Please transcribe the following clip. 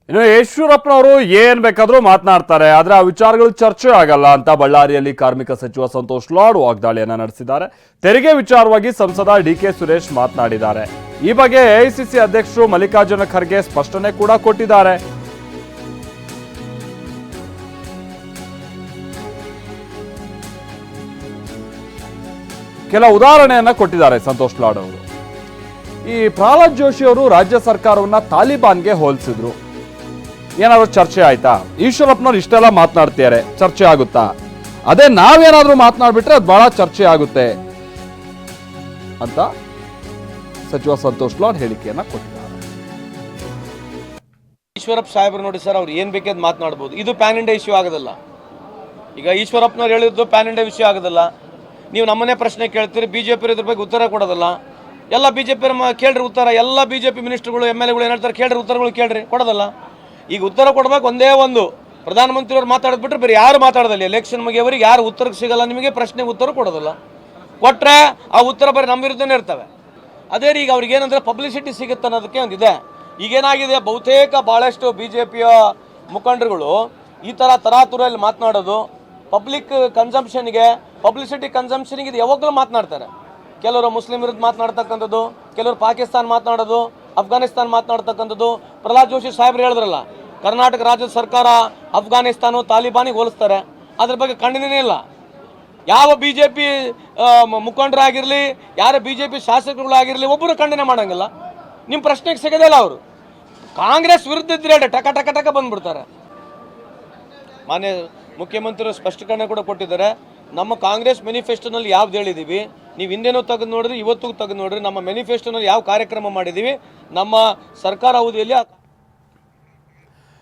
ಇನ್ನು ಈಶ್ವರಪ್ಪನವರು ಏನ್ ಬೇಕಾದ್ರೂ ಮಾತನಾಡ್ತಾರೆ, ಆದ್ರೆ ಆ ವಿಚಾರಗಳು ಚರ್ಚೆ ಆಗಲ್ಲ ಅಂತ ಬಳ್ಳಾರಿಯಲ್ಲಿ ಕಾರ್ಮಿಕ ಸಚಿವ ಸಂತೋಷ್ ಲಾಡ್ ವಾಗ್ದಾಳಿಯನ್ನ ನಡೆಸಿದ್ದಾರೆ. ತೆರಿಗೆ ವಿಚಾರವಾಗಿ ಸಂಸದ ಡಿಕೆ ಸುರೇಶ್ ಮಾತನಾಡಿದ್ದಾರೆ. ಈ ಬಗ್ಗೆ ಎಐಸಿಸಿ ಅಧ್ಯಕ್ಷರು ಮಲ್ಲಿಕಾರ್ಜುನ ಖರ್ಗೆ ಸ್ಪಷ್ಟನೆ ಕೂಡ ಕೊಟ್ಟಿದ್ದಾರೆ. ಕೆಲ ಉದಾಹರಣೆಯನ್ನ ಕೊಟ್ಟಿದ್ದಾರೆ ಸಂತೋಷ್ ಲಾಡ್ ಅವರು. ಈ ಪ್ರಹ್ಲಾದ್ ಜೋಶಿ ಅವರು ರಾಜ್ಯ ಸರ್ಕಾರವನ್ನ ತಾಲಿಬಾನ್ಗೆ ಹೋಲಿಸಿದ್ರು. ಏನಾದ್ರು ಚರ್ಚೆ ಆಯ್ತಾ? ಈಶ್ವರಪ್ಪನವ್ರು ಇಷ್ಟೆಲ್ಲ ಮಾತನಾಡ್ತಿದ್ದಾರೆ, ಚರ್ಚೆ ಆಗುತ್ತಾ? ಅದೇ ನಾವೇನಾದ್ರೂ ಮಾತನಾಡ್ಬಿಟ್ರೆ ಅದು ಬಹಳ ಚರ್ಚೆ ಆಗುತ್ತೆ ಅಂತ ಸಚಿವ ಸಂತೋಷ್ ಲಾಡ್ ಹೇಳಿಕೆಯನ್ನ ಕೊಟ್ಟಿದ್ದಾರೆ. ಈಶ್ವರಪ್ಪ ಸಾಹೇಬ್ರು ನೋಡಿ ಸರ್, ಅವ್ರು ಏನ್ ಬೇಕಾದ್ ಮಾತನಾಡ್ಬೋದು. ಇದು ಪ್ಯಾನ್ ಇಂಡಿಯಾ ಇಶ್ಯೂ ಆಗೋದಿಲ್ಲ. ಈಗ ಈಶ್ವರಪ್ಪನವ್ರು ಹೇಳಿದ್ದು ಪ್ಯಾನ್ ಇಂಡಿಯಾ ವಿಷಯ ಆಗೋದಿಲ್ಲ. ನೀವು ನಮ್ಮನ್ನೇ ಪ್ರಶ್ನೆ ಕೇಳ್ತೀರಿ, ಬಿಜೆಪಿ ಇದ್ರ ಬಗ್ಗೆ ಉತ್ತರ ಕೊಡೋದಿಲ್ಲ. ಎಲ್ಲ ಬಿಜೆಪಿ ಕೇಳ್ರಿ ಉತ್ತರ. ಎಲ್ಲ ಬಿಜೆಪಿ ಮಿನಿಸ್ಟರ್ಗಳು MLA ಏನ್ ಹೇಳ್ತಾರೆ ಕೇಳ್ರಿ, ಉತ್ತರಗಳು ಕೇಳ್ರಿ, ಕೊಡೋದಲ್ಲ. ಈಗ ಉತ್ತರ ಕೊಡ್ಬೇಕು ಒಂದೇ ಒಂದು, ಪ್ರಧಾನಮಂತ್ರಿಯವ್ರು ಮಾತಾಡಿದ್ಬಿಟ್ರೆ ಬೇರೆ ಯಾರು ಮಾತಾಡೋದಿಲ್ಲ. ಎಲೆಕ್ಷನ್ ಮುಗಿಯವರಿಗೆ ಯಾರು ಉತ್ತರಕ್ಕೆ ಸಿಗಲ್ಲ, ನಿಮಗೆ ಪ್ರಶ್ನೆಗೆ ಉತ್ತರ ಕೊಡೋದಿಲ್ಲ. ಕೊಟ್ಟರೆ ಆ ಉತ್ತರ ಬರೀ ನಮ್ಮ ವಿರುದ್ಧನೇ ಇರ್ತವೆ. ಅದೇ ಈಗ ಅವ್ರಿಗೆ ಏನಂದ್ರೆ ಪಬ್ಲಿಸಿಟಿ ಸಿಗುತ್ತೆ ಅನ್ನೋದಕ್ಕೆ ಒಂದಿದೆ. ಈಗೇನಾಗಿದೆ, ಬಹುತೇಕ ಭಾಳಷ್ಟು ಬಿಜೆಪಿಯ ಮುಖಂಡರುಗಳು ಈ ಥರ ತರಾತುರಲ್ಲಿ ಮಾತನಾಡೋದು, ಪಬ್ಲಿಕ್ ಕನ್ಸಂಪ್ಷನ್ಗೆ, ಪಬ್ಲಿಸಿಟಿ ಕನ್ಸಂಪ್ಷನ್ಗೆ ಇದು ಯಾವಾಗಲೂ ಮಾತನಾಡ್ತಾರೆ. ಕೆಲವರು ಮುಸ್ಲಿಂ ವಿರುದ್ಧ ಮಾತನಾಡ್ತಕ್ಕಂಥದ್ದು, ಕೆಲವರು ಪಾಕಿಸ್ತಾನ ಮಾತನಾಡೋದು, ಅಫ್ಘಾನಿಸ್ತಾನ ಮಾತನಾಡ್ತಕ್ಕಂಥದ್ದು. ಪ್ರಹ್ಲಾದ್ ಜೋಶಿ ಸಾಹೇಬ್ರು ಹೇಳಿದ್ರಲ್ಲ, ಕರ್ನಾಟಕ ರಾಜ್ಯದ ಸರ್ಕಾರ ಅಫ್ಘಾನಿಸ್ತಾನ ತಾಲಿಬಾನಿಗೆ ಹೋಲಿಸ್ತಾರೆ. ಅದ್ರ ಬಗ್ಗೆ ಖಂಡನೆ ಇಲ್ಲ. ಯಾವ ಬಿಜೆಪಿ ಮುಖಂಡರಾಗಿರಲಿ, ಯಾರ ಬಿಜೆಪಿ ಶಾಸಕರುಗಳಾಗಿರಲಿ, ಒಬ್ಬರು ಖಂಡನೆ ಮಾಡೋಂಗಿಲ್ಲ. ನಿಮ್ಮ ಪ್ರಶ್ನೆಗೆ ಸಿಗೋದೇ ಇಲ್ಲ. ಅವರು ಕಾಂಗ್ರೆಸ್ ವಿರುದ್ಧ ಇದ್ರೆ ಟಕ ಟಕ ಟಕ ಬಂದ್ಬಿಡ್ತಾರೆ. ಮಾನ್ಯ ಮುಖ್ಯಮಂತ್ರಿಗಳು ಸ್ಪಷ್ಟೀಕರಣ ಕೂಡ ಕೊಟ್ಟಿದ್ದಾರೆ. ನಮ್ಮ ಕಾಂಗ್ರೆಸ್ ಮ್ಯಾನಿಫೆಸ್ಟೋನಲ್ಲಿ ಯಾವ್ದು ಹೇಳಿದ್ದೀವಿ, ನೀವು ಹಿಂದೆನೂ ತೆಗೆದು ನೋಡ್ರಿ, ಇವತ್ತು ತೆಗೆದು ನೋಡ್ರಿ, ನಮ್ಮ ಮ್ಯಾನಿಫೆಸ್ಟೋನಲ್ಲಿ ಯಾವ ಕಾರ್ಯಕ್ರಮ ಮಾಡಿದ್ದೀವಿ, ನಮ್ಮ ಸರ್ಕಾರ ಅವಧಿಯಲ್ಲಿ